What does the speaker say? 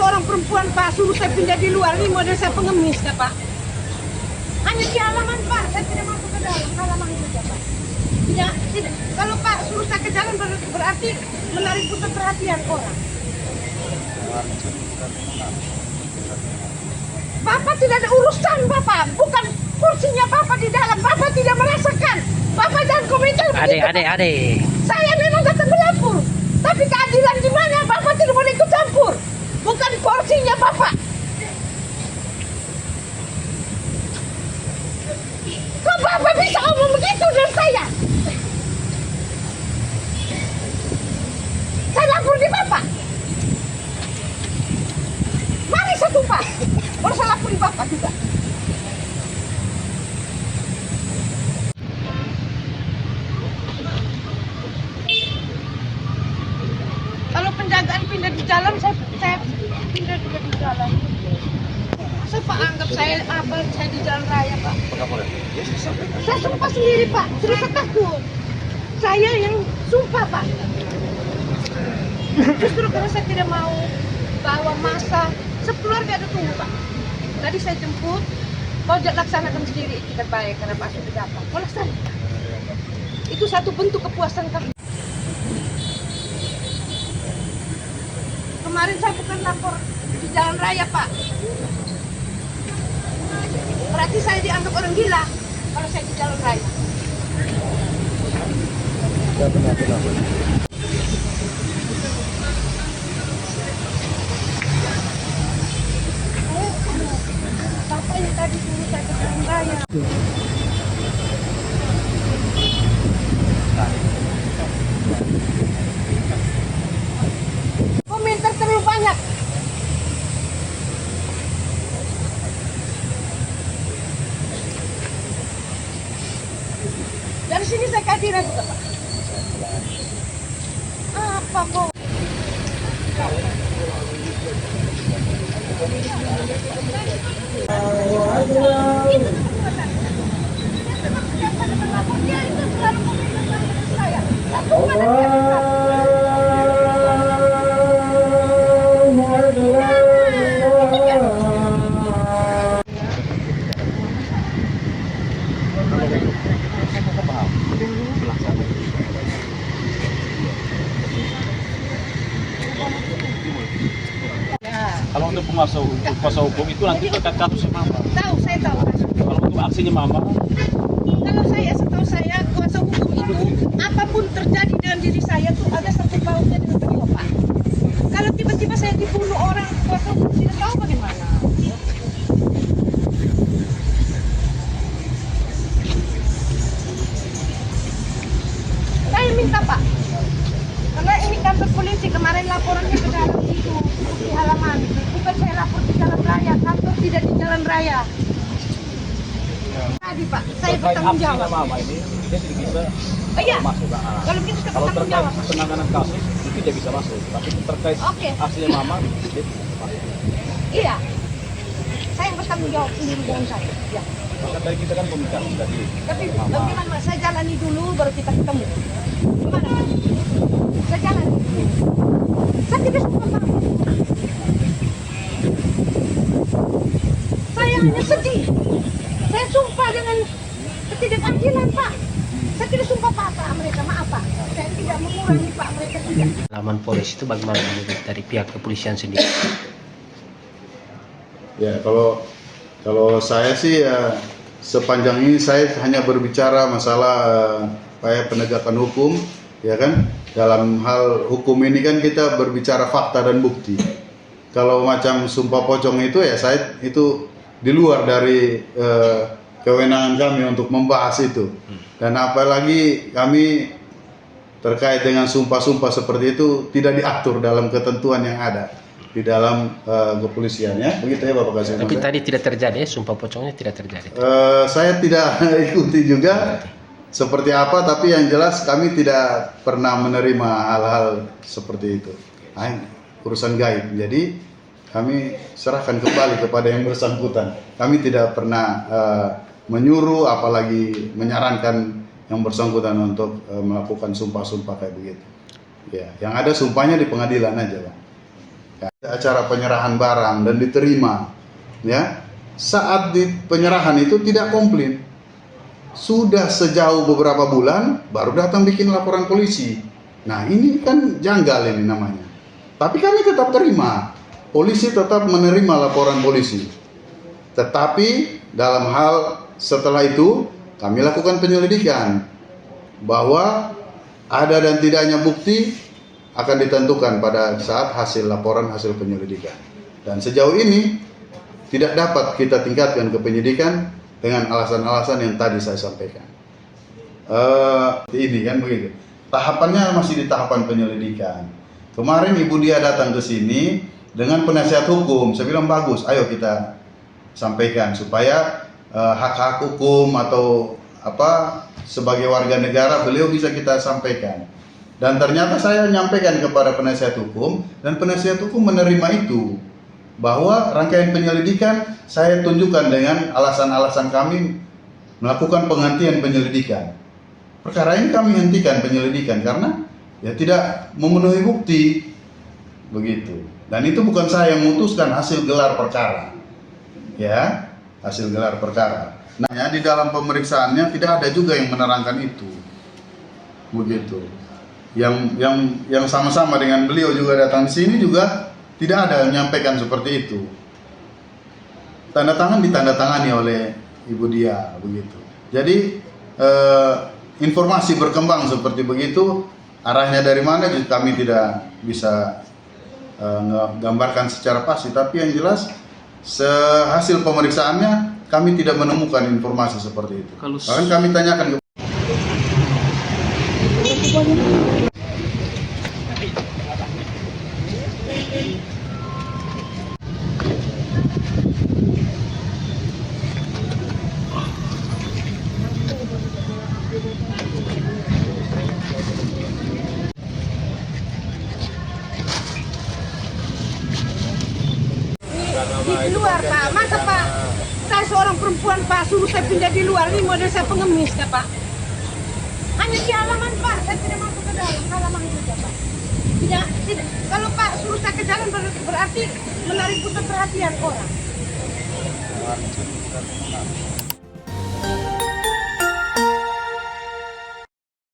orang perempuan Pak, suruh saya pindah di luar, ini model saya pengemis Kak Pak. Hanya di halaman Pak, saya tidak masuk ke dalam halaman juga Pak. Tidak. Kalau Pak suruh saya ke jalan berarti menarik pusat perhatian orang. Bapak tidak ada urusan Bapak, bukan kursinya Bapak di dalam, Bapak tidak merasakan. Bapak jangan komentar begitu. Adik. Saya memang datang melapor, tapi keadilan di mana? Bapak tidak boleh ikut campur. Bukan porsinya Bapak. Kok Bapak bisa ngomong begitu dengan saya? Saya lapor di Bapak. Mari satu Pak. Baru saya lapor di Bapak juga. Kalau penjagaan pindah di jalan, saya pindah juga di jalan. Masa Pak anggap saya apa? Saya di jalan raya Pak. Saya sumpah sendiri Pak, cerita takut. Saya yang sumpah Pak. Justru karena saya tidak mau bawa masa, sekeluarga ada tunggu Pak. Tadi saya jemput, mau laksanakan sendiri, kita baik karena Pak sudah datang. Mau laksanakan. Itu satu bentuk kepuasan kami. Kemarin saya bukan lapor di jalan raya Pak. Berarti saya dianggap orang gila kalau saya di jalan raya. Bapak yang tadi suruh saya ke jalan raya. Komentar terlalu banyak. Dari sini saya keadilan juga Pak. Apa kok? Kalau untuk kuasa hukum itu nanti dekat kasusnya Mama. Tahu, saya tahu. Kalau untuk aksinya Mama, Kalau setahu saya kuasa hukum itu apapun terjadi dengan diri saya tuh ada satu pautnya dengan beliau Pak. Kalau tiba-tiba saya dibunuh orang, kuasa hukum tidak tahu bagaimana. Saya minta Pak, karena ini kantor polisi kemarin laporannya ke dalam itu di halaman. Bukan saya lapor di jalan raya, kantor tidak di jalan raya. Tadi Pak, saya bertanggung jawab. Mama ini dia tidak bisa Oh iya, masuk. kalau begitu saya Kalau bertanggung terkait jawab. penanganan kasus itu dia bisa masuk, tapi terkait Oke. aksinya Mama dia tidak masuk. Iya, saya yang bertanggung jawab sendiri dengan saya. Ya. Maka tadi kita kan komunikasi tadi. Tapi bagaimana Mas? Saya jalani dulu baru kita ketemu. Gimana Mas? Saya jalani dulu. Saya tidak suka Pak. Saya hanya sedih. Saya sumpah dengan ketidakadilan Pak. Saya tidak sumpah Pak mereka, maaf Pak. Saya tidak mengurangi Pak, mereka tidak. Pengalaman Polres itu bagaimana menurut dari pihak kepolisian sendiri? Ya, kalau saya sih ya sepanjang ini saya hanya berbicara masalah penegakan hukum, ya kan. Dalam hal hukum ini kan kita berbicara fakta dan bukti. Kalau macam sumpah pocong itu ya saya itu di luar dari kewenangan kami untuk membahas itu. Dan apalagi kami terkait dengan sumpah-sumpah seperti itu tidak diatur dalam ketentuan yang ada di dalam kepolisian ya. Begitu ya Bapak Kasih. Tapi tadi tidak terjadi, sumpah pocongnya tidak terjadi. Saya tidak ikuti juga seperti apa, tapi yang jelas kami tidak pernah menerima hal-hal seperti itu. Urusan gaib. Jadi kami serahkan kembali kepada yang bersangkutan. Kami tidak pernah menyuruh, apalagi menyarankan yang bersangkutan untuk melakukan sumpah-sumpah kayak begitu. Ya, yang ada sumpahnya di pengadilan aja, Pak. Ya, acara penyerahan barang dan diterima, ya. Saat di penyerahan itu tidak komplain. Sudah sejauh beberapa bulan baru datang bikin laporan polisi. Nah, ini kan janggal ini namanya. Tapi kami tetap terima. Polisi tetap menerima laporan polisi. Tetapi dalam hal setelah itu kami lakukan penyelidikan bahwa ada dan tidaknya bukti akan ditentukan pada saat hasil laporan hasil penyelidikan. Dan sejauh ini tidak dapat kita tingkatkan ke penyidikan dengan alasan-alasan yang tadi saya sampaikan. Ini kan begitu. Tahapannya masih di tahapan penyelidikan. Kemarin Ibu Dia datang ke sini dengan penasihat hukum. Saya bilang bagus, ayo kita sampaikan supaya hak-hak hukum atau apa sebagai warga negara beliau bisa kita sampaikan. Dan ternyata saya menyampaikan kepada penasihat hukum dan penasihat hukum menerima itu, bahwa rangkaian penyelidikan saya tunjukkan dengan alasan-alasan kami melakukan penghentian penyelidikan. Perkara ini kami hentikan penyelidikan karena ya tidak memenuhi bukti, begitu. Dan itu bukan saya yang memutuskan, hasil gelar perkara, ya, hasil gelar perkara. Nah, di dalam pemeriksaannya tidak ada juga yang menerangkan itu, begitu. Yang sama-sama dengan beliau juga datang di sini juga tidak ada yang menyampaikan seperti itu. Tanda tangan ditandatangani oleh Ibu Dia, begitu. Jadi informasi berkembang seperti begitu, arahnya dari mana kami tidak bisa gambarkan secara pasti. Tapi yang jelas hasil pemeriksaannya kami tidak menemukan informasi seperti itu. Bahkan kami tanyakan ke di luar, Pak. Masa Pak, saya seorang perempuan Pak, suruh saya pindah di luar, ini model saya pengemis ya Pak. Hanya di halaman Pak, saya tidak masuk ke dalam halaman juga Pak. Tidak, kalau Pak suruh saya ke jalan berarti menarik pusat perhatian orang.